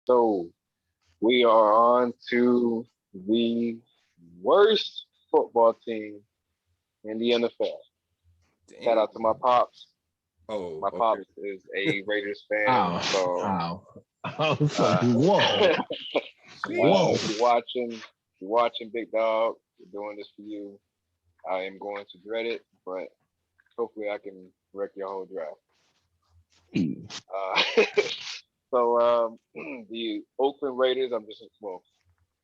So we are on to the worst football team in the NFL. Shout out to my Damn. pops. Oh, My okay. pops is a Raiders fan, Ow, so ow. I was like, uh, whoa, whoa. if you're watching Big Dog, we're doing this for you. I am going to dread it, but hopefully I can wreck your whole draft. Uh, the Oakland Raiders,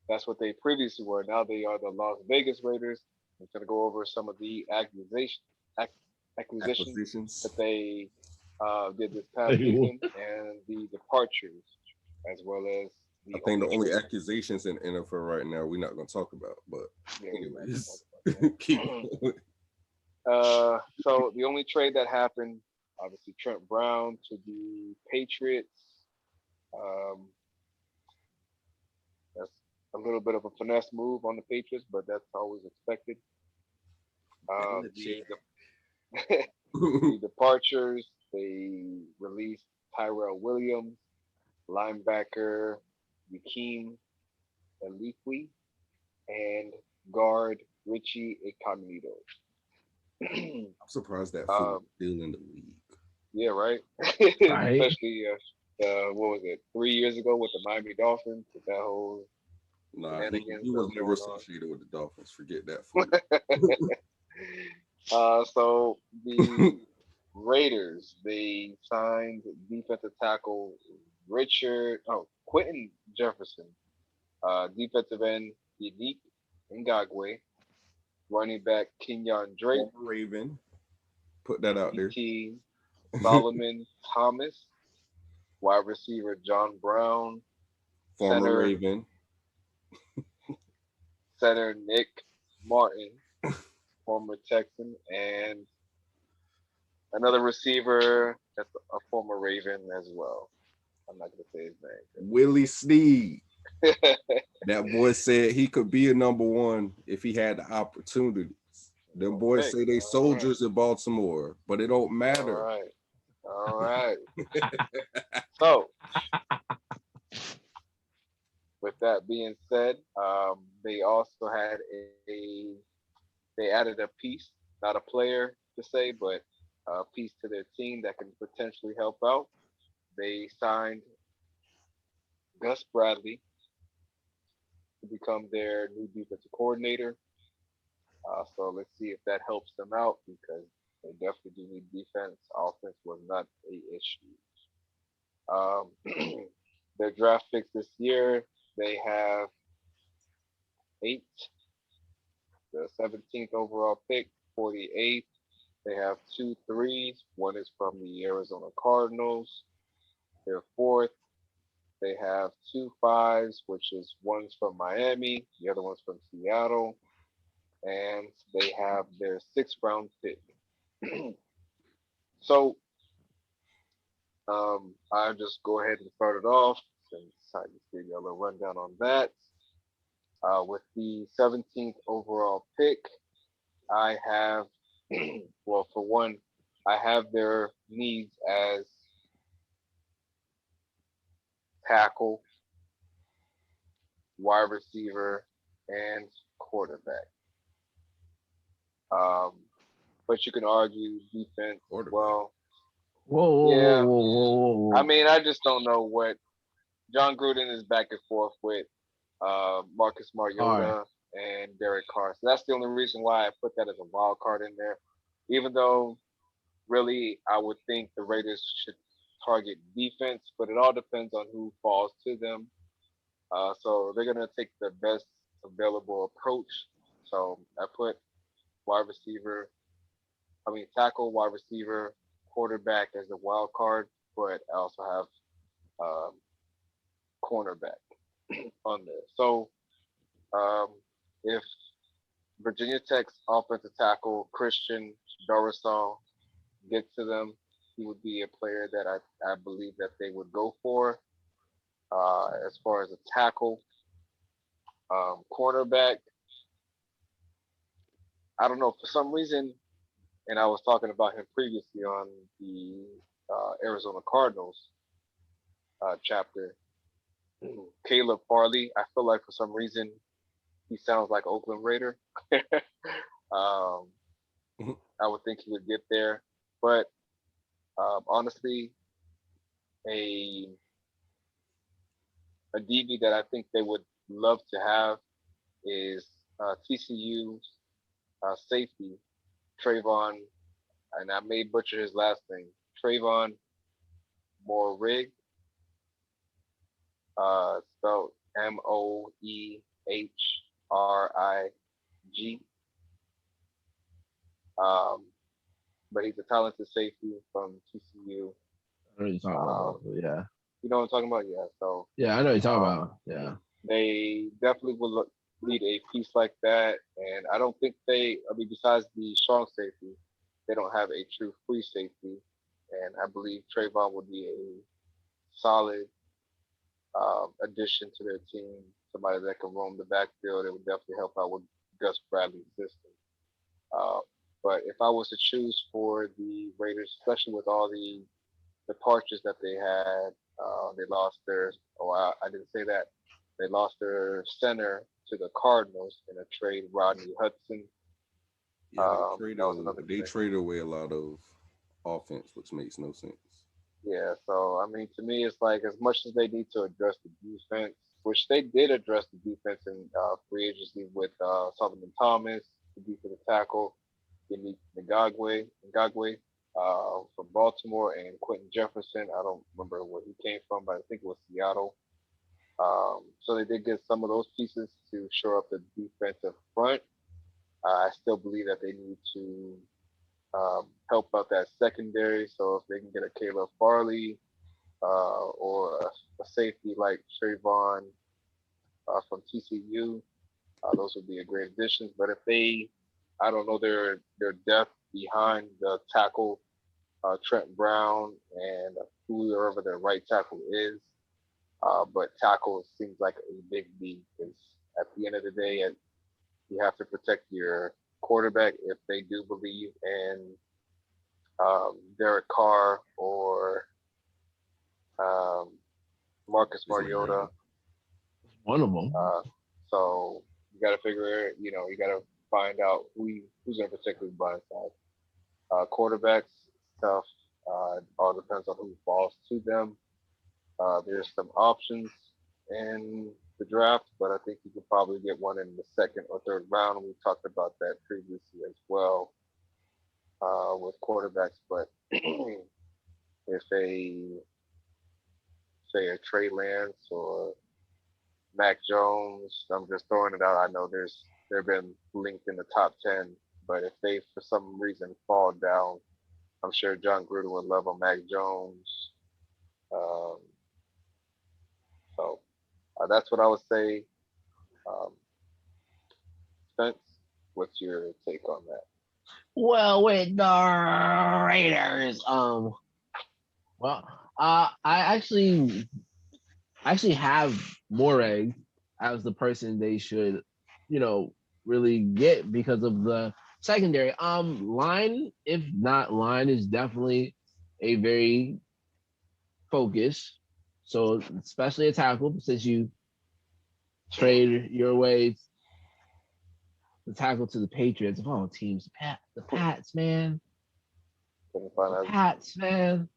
that's what they previously were. Now they are the Las Vegas Raiders. I'm going to go over some of the ac- acquisitions Acquisitions. that they did this past Hey, season and the departures, as well as I the think only the only trade. accusations in NFL right now we're not going to talk about. But Yeah, we're not going to anyways, talk keep about going. that. So the only trade that happened, obviously Trent Brown to the Patriots. Um, that's a little bit of a finesse move on the Patriots, but that's always expected. In Uh, the the, chair. the departures, they released Tyrell Williams, linebacker Yakeem Elikwi, and guard Richie Incognito. I'm surprised that fool is um, still in the league. yeah, right. right? Especially what was it, 3 years ago with the Miami Dolphins, with that whole Nah, shenanigans he that was was never going on. associated with the Dolphins. Forget that fool. So the Raiders, they signed defensive tackle Quentin Jefferson, defensive end Yannick Ngagwe, running back Kenyon Drake, Former Raven. Put that out there. DT Solomon Thomas, wide receiver John Brown, Former center Raven. center Nick Martin, former Texan, and another receiver that's a former Raven as well. I'm not gonna say his Willie Sneed. name. That boy said he could be a number one if he had the opportunities. Them boys Okay, say they all right, soldiers in Baltimore, but it don't all matter. right, all right. So, with that being said, they also had they added a piece, not a player to say, but a piece to their team that can potentially help out. They signed Gus Bradley to become their new defensive coordinator. So let's see if that helps them out because they definitely do need defense. Offense was not a issue. Um, their draft picks this year, they have eight, the 17th overall pick, 48th. They have two threes. One is from the Arizona Cardinals. Their fourth, they have two fives, which is one's from Miami, the other one's from Seattle, and they have their sixth round pick. So I'll just go ahead and start it off since I just gave you a little rundown on that. With the 17th overall pick, I have, well, for one, I have their needs as tackle, wide receiver, and quarterback. Um, but you can argue defense as Quarterback. well. Whoa, whoa, whoa, Yeah, whoa, whoa, I whoa, mean, I just don't know what John Gruden is back and forth with Marcus whoa. All right. Mariota and Derek Carr. So that's the only reason why I put that as a wild card in there. Even though really I would think the Raiders should target defense, but it all depends on who falls to them. So they're gonna take the best available approach. So I put wide receiver, tackle, wide receiver, quarterback as a wild card, but I also have um, cornerback on there. So um, if Virginia Tech's offensive tackle Christian Dorisal gets to them, he would be a player that I believe that they would go for. As far as a tackle, cornerback, I don't know for some reason, and I was talking about him previously on the Arizona Cardinals chapter. Caleb Farley. I feel like for some reason he sounds like Oakland Raider. um, Mhm. I would think he would get there, but honestly, a DB that I think they would love to have is TCU's safety Trayvon, and I may butcher his last name, Trayvon Moehrig, spelled Moehrig. Um, but he's a talented safety from TCU. I know what you're talking Um, about. Yeah. you know what I'm talking about? Yeah. So Yeah, I know what you're talking um, about. Yeah. they definitely will need a piece like that, and I don't think they. I mean, besides the strong safety, they don't have a true free safety, and I believe Trayvon would be a solid addition to their team. Somebody that can roam the backfield. It would definitely help out with Gus Bradley's system. Uh, but if I was to choose for the Raiders, especially with all the departures that they had, they lost their. Oh, I didn't say that. They lost their center to the Cardinals in a trade, Rodney Hudson. Yeah, That was another they trade. trade away a lot of offense, which makes no sense. Yeah, so I mean, to me, it's like as much as they need to address the defense, which they did address the defense in free agency with Solomon Thomas, the defensive tackle, Ngagwe from Baltimore, and Quentin Jefferson. I don't remember where he came from, but I think it was Seattle. So they did get some of those pieces to shore up the defensive front. I still believe that they need to help out that secondary. So if they can get a Caleb Farley or a safety like Trayvon from TCU, those would be a great additions. But if they, I don't know their depth behind the tackle, Trent Brown and whoever their right tackle is. But tackle seems like a big need because at the end of the day, you have to protect your quarterback if they do believe in Derek Carr or um, Marcus Mariota. One of them. So you got to figure, you got to find out who's going to protect who's blind side. Quarterbacks stuff all depends on who falls to them. There's some options in the draft, but I think you could probably get one in the second or third round. We talked about that previously as well with quarterbacks. But if say a Trey Lance or Mac Jones, I'm just throwing it out. I know they've been linked in the top 10, but if they for some reason fall down, I'm sure John Gruden would love a Mac Jones. Um, so that's what I would say. Um, Spence, what's your take on that? Well, with the Raiders, I actually have Moreg as the person they should, really get because of the secondary. Line, if not line, is definitely a very focus. So especially a tackle, since you trade your way the tackle to the Patriots. Of all teams, the Pats, man. The Pats, man.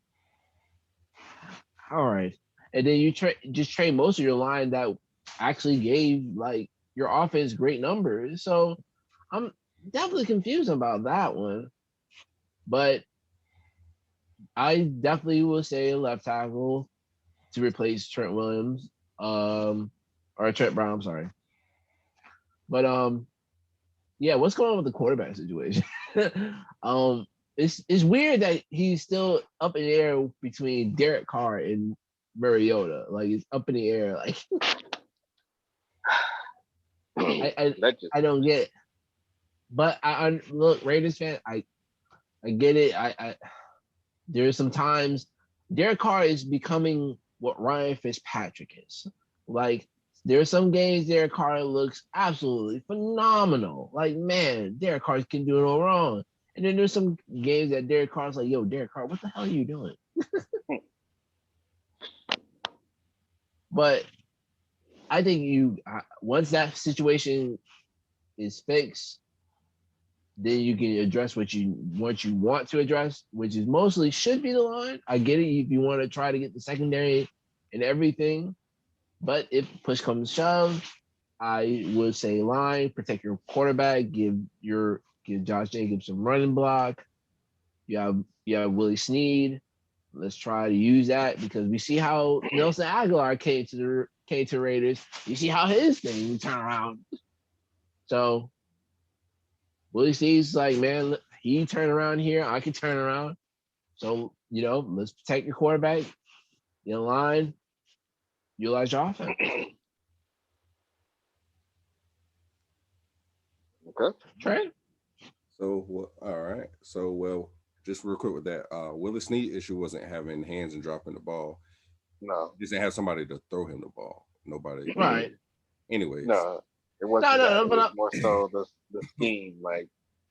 All right. And then you just trade most of your line that actually gave like your offense great numbers. So I'm definitely confused about that one. But I definitely will say left tackle to replace Trent Williams, or Trent Brown, I'm sorry. But yeah, what's going on with the quarterback situation? It's weird that he's still up in the air between Derek Carr and Mariota. Like it's up in the air. Like I don't get it. But I look, Raiders fan, I get it. I there's some times Derek Carr is becoming what Ryan Fitzpatrick is. Like there's some games Derek Carr looks absolutely phenomenal. Like, man, Derek Carr can do no wrong. And then there's some games that Derek Carr's like, yo, Derek Carr, what the hell are you doing? But I think once that situation is fixed, then you can address what you want to address, which is mostly should be the line. I get it if you want to try to get the secondary and everything, but if push comes to shove, I would say line, protect your quarterback, give Josh Jacobs some running block. You have Willie Snead. Let's try to use that because we see how Nelson Aguilar came to Raiders. You see how his thing turned around. So Willie Snead's like, man, he turned around here. I can turn around. So, let's protect your quarterback, in line, utilize your offense. Okay. Trey? So, all right. So, well, just real quick with that, Willie Snead issue wasn't having hands and dropping the ball. No. He just didn't have somebody to throw him the ball. Nobody. Right. Anyways. No, it wasn't that. It but was more so the scheme. Like,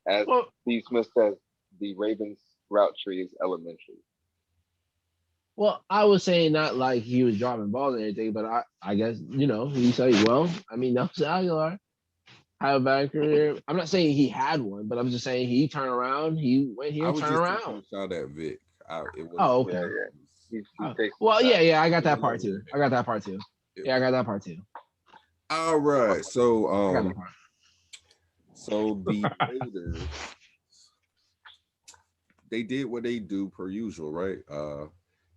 as Steve Smith says, the Ravens route tree is elementary. Well, I was saying not like he was dropping balls or anything, but I guess, he's like, Nelson Aguilar had a bad career. I'm not saying he had one, but I'm just saying he turned around. He went here and turned around. Shout at Vick. Okay. Yeah. I got that part too. I got that part too. Yeah, I got that part too. All right. So, so the Raiders, they did what they do per usual, right?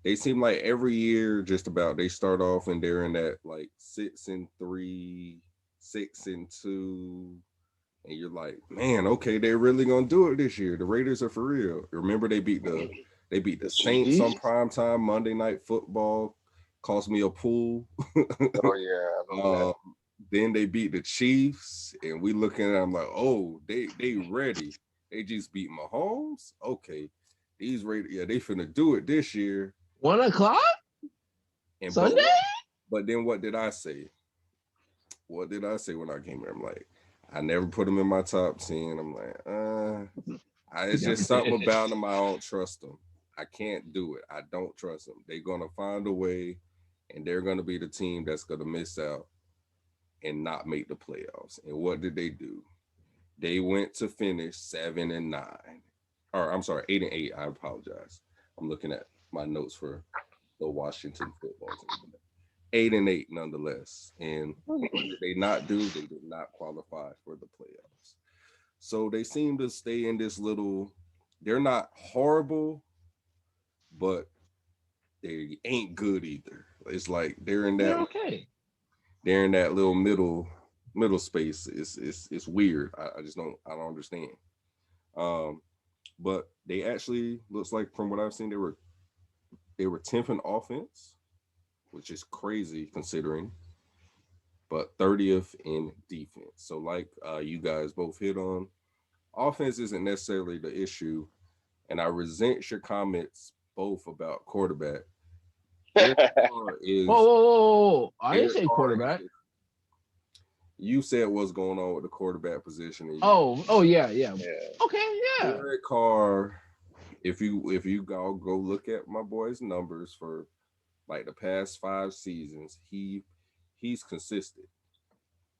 They seem like every year, just about they start off and they're in that like 6-3, 6-2, and you're like, man, okay, they're really gonna do it this year. The Raiders are for real. Remember, they beat the Saints on primetime Monday Night Football. Cost me a pool. Oh yeah. Then they beat the Chiefs, and we looking at them like, oh, they ready. They just beat Mahomes. Okay, these Raiders, they finna do it this year. 1:00 and Sunday. But then what did I say? What did I say when I came here? I'm like, I never put them in my top 10. I'm like, it's just something about them. I don't trust them. I can't do it. I don't trust them. They're gonna find a way, and they're gonna be the team that's gonna miss out and not make the playoffs. And what did they do? They went to finish 7-9. Or I'm sorry, 8-8. I apologize. I'm looking at my notes for the Washington football team. 8-8 nonetheless. And what did they not do? They did not qualify for the playoffs. So they seem to stay in this little, they're not horrible, but they ain't good either. It's like they're in that they're in that little middle space. It's weird. I don't understand. But they actually looks like from what I've seen, they were 10th in offense, which is crazy considering, but 30th in defense. So like you guys both hit on, offense isn't necessarily the issue, and I resent your comments both about quarterback. Whoa. I didn't say quarterback. You said what's going on with the quarterback position. Yeah. Okay, yeah. Derek Carr, if you go look at my boy's numbers for like the past 5 seasons, he's consistent.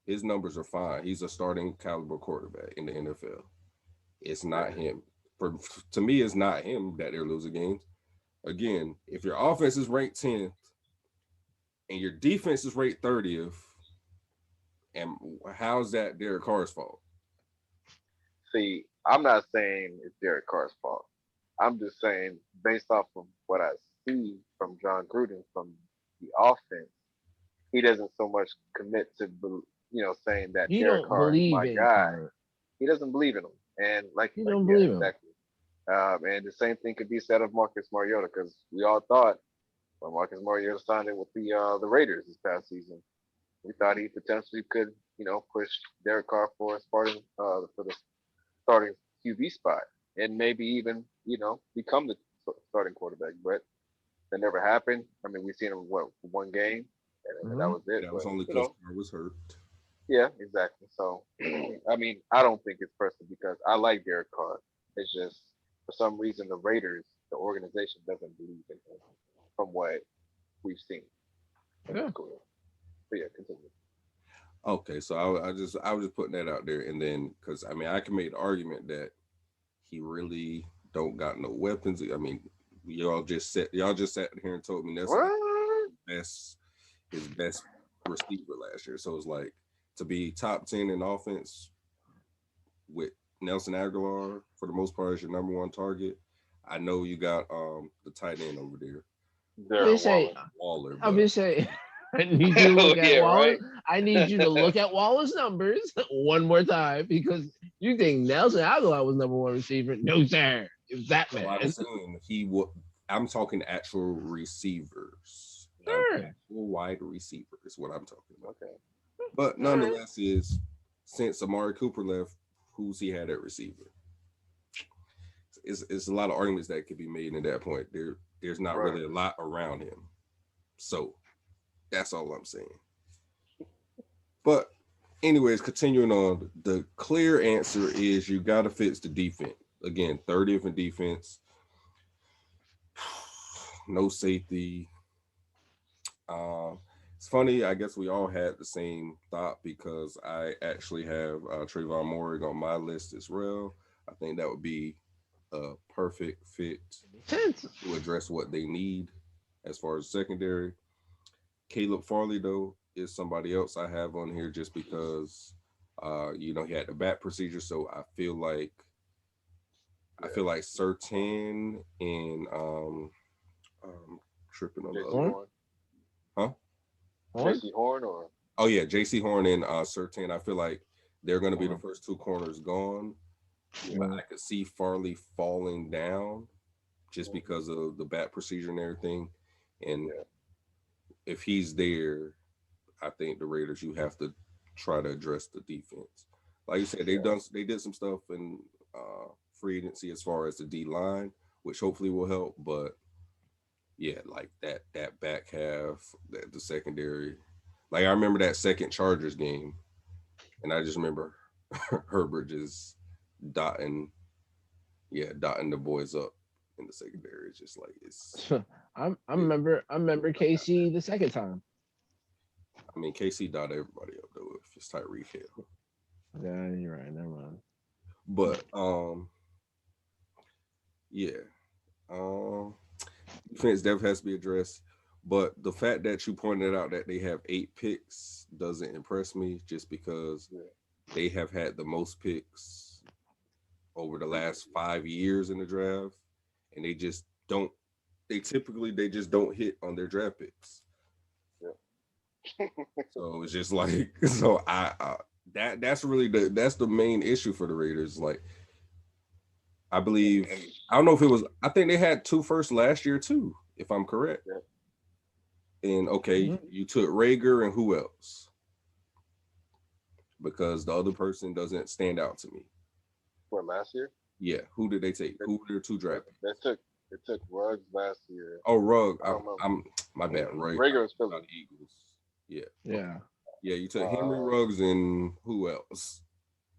His numbers are fine. He's a starting caliber quarterback in the NFL. It's not him. To me, it's not him that they're losing games. Again, if your offense is ranked 10th and your defense is ranked 30th, and how's that Derek Carr's fault? See, I'm not saying it's Derek Carr's fault. I'm just saying, based off of what I see from John Gruden from the offense, he doesn't so much commit to, saying that Derek Carr is my guy. He doesn't believe in him, and exactly. And the same thing could be said of Marcus Mariota, because we all thought when Marcus Mariota signed in with the Raiders this past season, we thought he potentially could, push Derek Carr for the starting QB spot, and maybe even, become the starting quarterback. But that never happened. I mean, we've seen him one game, and that was it. That was only because Carr was hurt. Yeah, exactly. So, I mean, I don't think it's personal because I like Derek Carr. It's just for some reason the Raiders, the organization, doesn't believe in him from what we've seen. Yeah. But yeah, continue. Okay, so I was just putting that out there, and then because I mean I can make the argument that he really don't got no weapons. I mean, y'all just sat here and told me that's What? his best receiver last year. So it's like to be top 10 in offense with Nelson Aguilar for the most part as your number one target. I know you got the tight end over there, Darren Waller, I'm but just saying. I need you to look at Yeah, Wallace. right. I need you to look at Wallace's numbers one more time because you think Nelson Aguilar was number one receiver. No, sir. It was that so man. I'm saying I'm talking actual receivers. Sure. Actual wide receiver is what I'm talking about. Okay. But nonetheless, is since Amari Cooper left, who's he had at receiver? It's a lot of arguments that could be made at that point. There's not Right. really a lot around him. So that's all I'm saying. But anyways, continuing on, the clear answer is you got to fix the defense. Again, 30th in defense, no safety. It's funny. I guess we all had the same thought because I actually have Trayvon Moore on my list as well. I think that would be a perfect fit to address what they need as far as secondary. Caleb Farley, though, is somebody else I have on here just because, he had the back procedure. So I feel like Surtain and tripping on the JC other. Horn. Huh? JC Horn or Oh yeah, JC Horn and Surtain. I feel like they're going to be the first two corners gone. But I could see Farley falling down just because of the back procedure and everything. And if he's there, I think the Raiders, you have to try to address the defense. Like you said, they did some stuff in free agency as far as the D line, which hopefully will help. But yeah, like that back half, the secondary. Like I remember that second Chargers game, and I just remember Herbert just dotting the boys up in the secondary. It's just like it's. I remember KC the second time. I mean, KC dot everybody up though if it's Tyreek Hill. Yeah, you're right. Never mind. But defense definitely has to be addressed. But the fact that you pointed out that they have 8 picks doesn't impress me just because they have had the most picks over the last 5 years in the draft, and they just don't hit on their draft picks. So it's just like that's really the main issue for the Raiders. Like I believe I don't know if it was I think they had 2 firsts last year too, if I'm correct. And you took Rager and who else? Because the other person doesn't stand out to me. what last year? Yeah, who did they take? Who were their 2 draft picks? They took Ruggs last year. Oh, Rugg. I'm my bad. Rager was Philly. Eagles. Yeah. Yeah. You took Henry Ruggs and who else?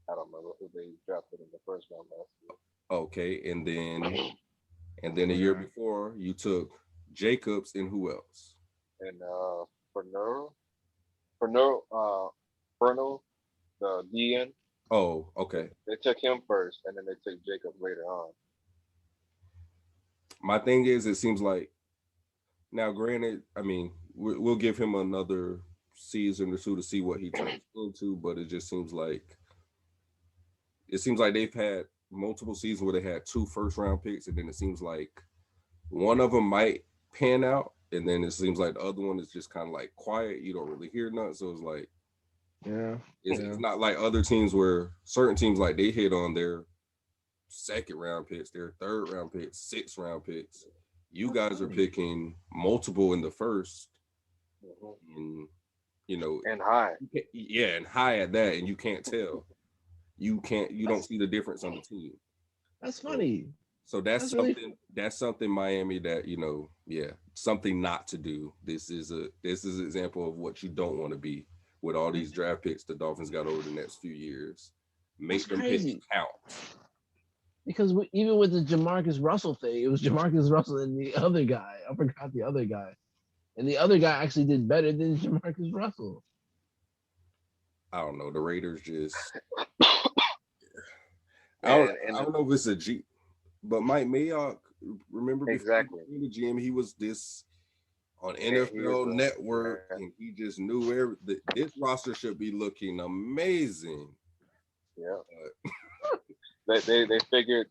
I don't remember who they drafted in the first round last year. Okay, and then a year before you took Jacobs and who else? And Fernero, the DN. Oh, okay. They took him first, and then they took Jacob later on. My thing is, it seems like now, granted, I mean, we'll give him another season or 2 to see what he turns into, but it just seems like they've had multiple seasons where they had 2 first-round picks, and then it seems like one of them might pan out, and then it seems like the other one is just kind of like quiet. You don't really hear nothing, so it's like, it's not like other teams where certain teams like they hit on their second-round picks, their third-round picks, sixth-round picks. You guys are picking multiple in the first, and and high. And high at that, and you can't tell. You don't see the difference on the team. That's funny. So that's something Miami that something not to do. This is an example of what you don't want to be with all these draft picks the Dolphins got over the next few years. Make them picks count. Because even with the Jamarcus Russell thing, it was Jamarcus Russell and the other guy. I forgot the other guy. and the other guy actually did better than Jamarcus Russell. I don't know. The Raiders just Man, I don't know if it's a G, but Mike Mayock, remember before he exactly. became the GM, he was this on Yeah, he is NFL a Network, yeah. and he just knew this roster should be looking amazing. Yeah. But They figured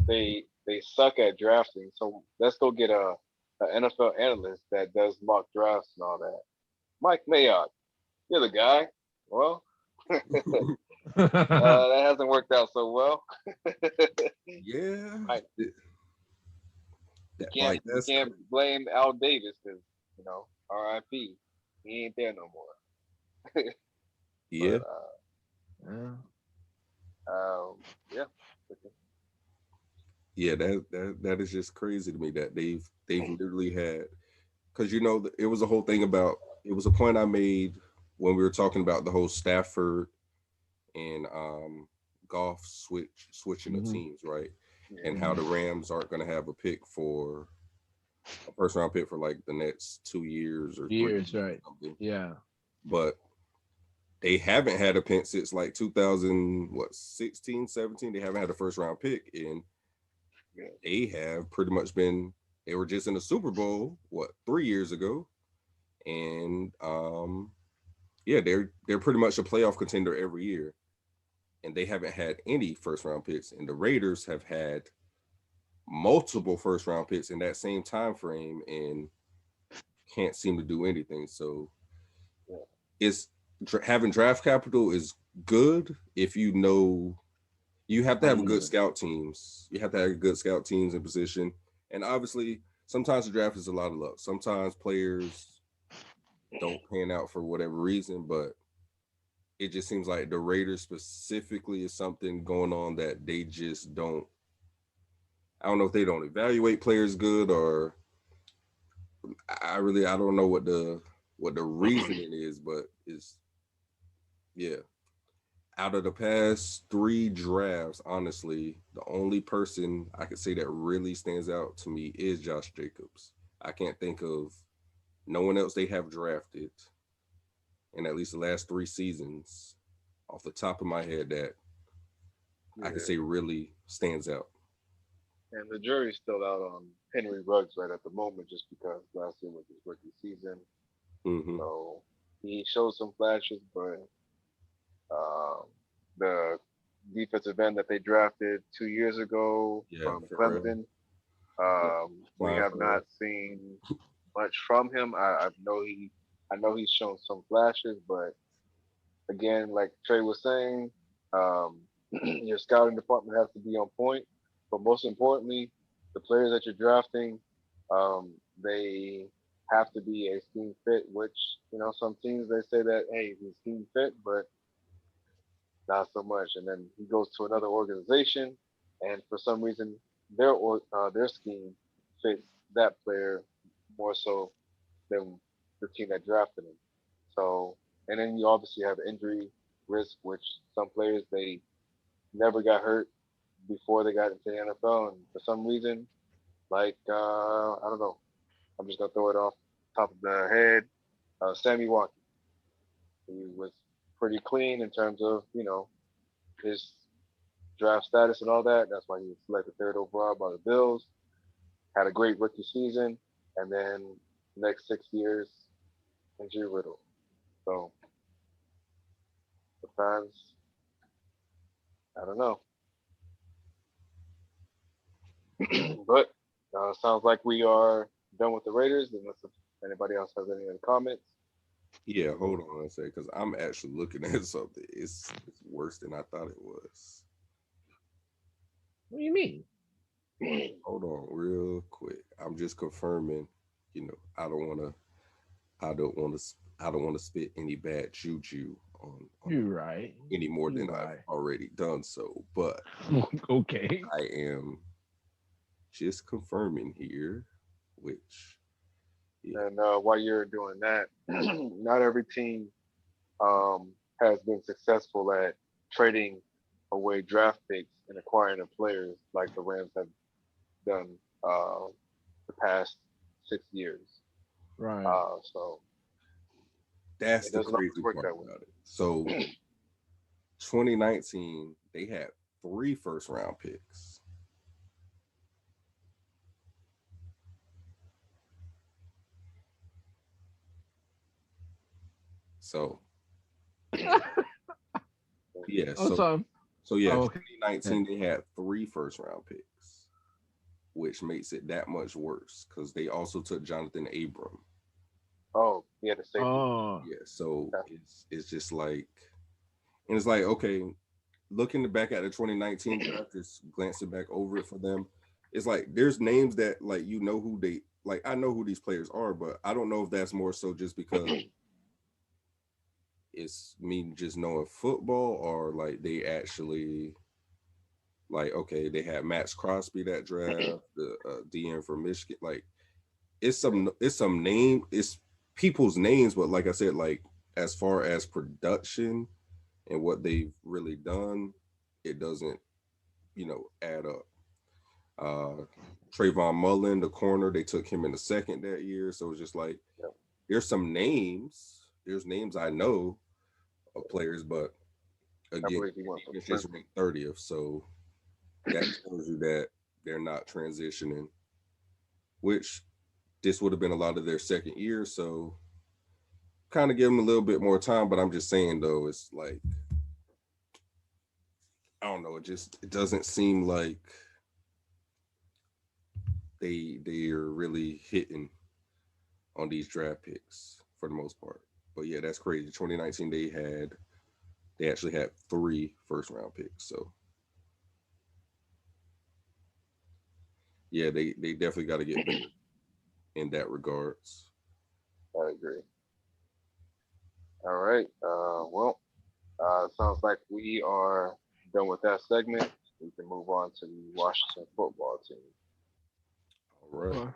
they suck at drafting, so let's go get a NFL analyst that does mock drafts and all that. Mike Mayock, you're the guy. Well, that hasn't worked out so well. yeah, Right. that Can't like you that's can't crazy. blame Al Davis because R.I.P. He ain't there no more. Yeah, But Yeah. yeah. yeah, that is just crazy to me that they've literally had, because it was a whole thing about, it was a point I made when we were talking about the whole Stafford and Goff switching of Hmm. teams, right? And Yeah. how the Hmm. Rams aren't going to have a first round pick for like the next 2 years or 3 years Years, or right? something. Yeah. But they haven't had a pick since like 2000, what, 16, 17. They haven't had a first round pick, and Yeah. they have pretty much been. They were just in the Super Bowl, what, 3 years ago, and yeah, they're pretty much a playoff contender every year, and they haven't had any first round picks. And the Raiders have had multiple first round picks in that same time frame and can't seem to do anything. So Yeah. it's having draft capital is good if you have to How to have a use good it. scout teams. You have to have good scout teams in position. And obviously, sometimes the draft is a lot of luck. Sometimes players don't pan out for whatever reason, but it just seems like the Raiders specifically is something going on that they just don't. I don't know if they don't evaluate players good, or I don't know what the reasoning is, but it's, yeah. Out of the past three drafts, honestly, the only person I could say that really stands out to me is Josh Jacobs. I can't think of no one else they have drafted in at least the last 3 seasons off the top of my head that I could Yeah. say really stands out. And the jury's still out on Henry Ruggs right at the moment, just because last year was his rookie season. Hmm. So he showed some flashes, but um, the defensive end that they drafted 2 years ago Yeah, from Farrell. Clemson, Yeah, we Brian have not Farrell. seen much from him. I know he's shown some flashes, but again, like Trey was saying, um, your scouting department has to be on point. But most importantly, the players that you're drafting, they have to be a scheme fit. Which some teams they say that hey, he's scheme fit, but not so much. And then he goes to another organization, and for some reason, their scheme fits that player more so than the team that drafted him. So, and then you obviously have injury risk, which some players they never got hurt before they got into the NFL, and for some reason, like I don't know, I'm just gonna throw it off the top of the head. Sammy Watkins, he was pretty clean in terms of his draft status and all that. That's why he was selected third overall by the Bills. Had a great rookie season, and then next 6 years injury riddle. So the fans, I don't know. But sounds like we are done with the Raiders. Unless if anybody else has any other comments. Yeah, hold on one second, because I'm actually looking at something. It's worse than I thought it was. What do you mean? Hold on real quick. I'm just confirming, I don't want to I don't want to spit any bad juju on You're right. any more You're than I've right. already done so, but Okay. I am just confirming here, which, yeah. And while you're doing that, not every team um, has been successful at trading away draft picks and acquiring the players like the Rams have done the past 6 years. Right. So That's it the doesn't always crazy work part that way. about it. So 2019, they had 3 first round picks. So yeah, Oh, so so yeah, oh, okay. 2019 they had 3 first round picks, which makes it that much worse because they also took Jonathan Abram. Oh, yeah, the safety. Oh, Yeah, so Okay. it's just like, and it's like, okay, looking back at the 2019 draft, just glancing back over it for them, it's like there's names that like who they like. I know who these players are, but I don't know if that's more so just because it's me just knowing football or like they actually like okay they had Max Crosby that draft, the DN from Michigan. Like Yeah. it's some name, it's people's names, but like I said, like as far as production and what they've really done, it doesn't add up. Uh, Trayvon Mullen, the corner, they took him in the second that year, so it's just like Yeah. there's some names, there's names I know of players, but I again, believe he went from it's just Clemson. ranked 30th, so that tells you that they're not transitioning, which this would have been a lot of their second year, so kind of give them a little bit more time. But I'm just saying though, it's like I don't know, it doesn't seem like they're really hitting on these draft picks for the most part. But yeah, that's crazy. 2019 they actually had 3 first round picks. So yeah, they definitely got to get better in that regards. I agree. All right. Well, sounds like we are done with that segment. We can move on to the Washington football team. All right.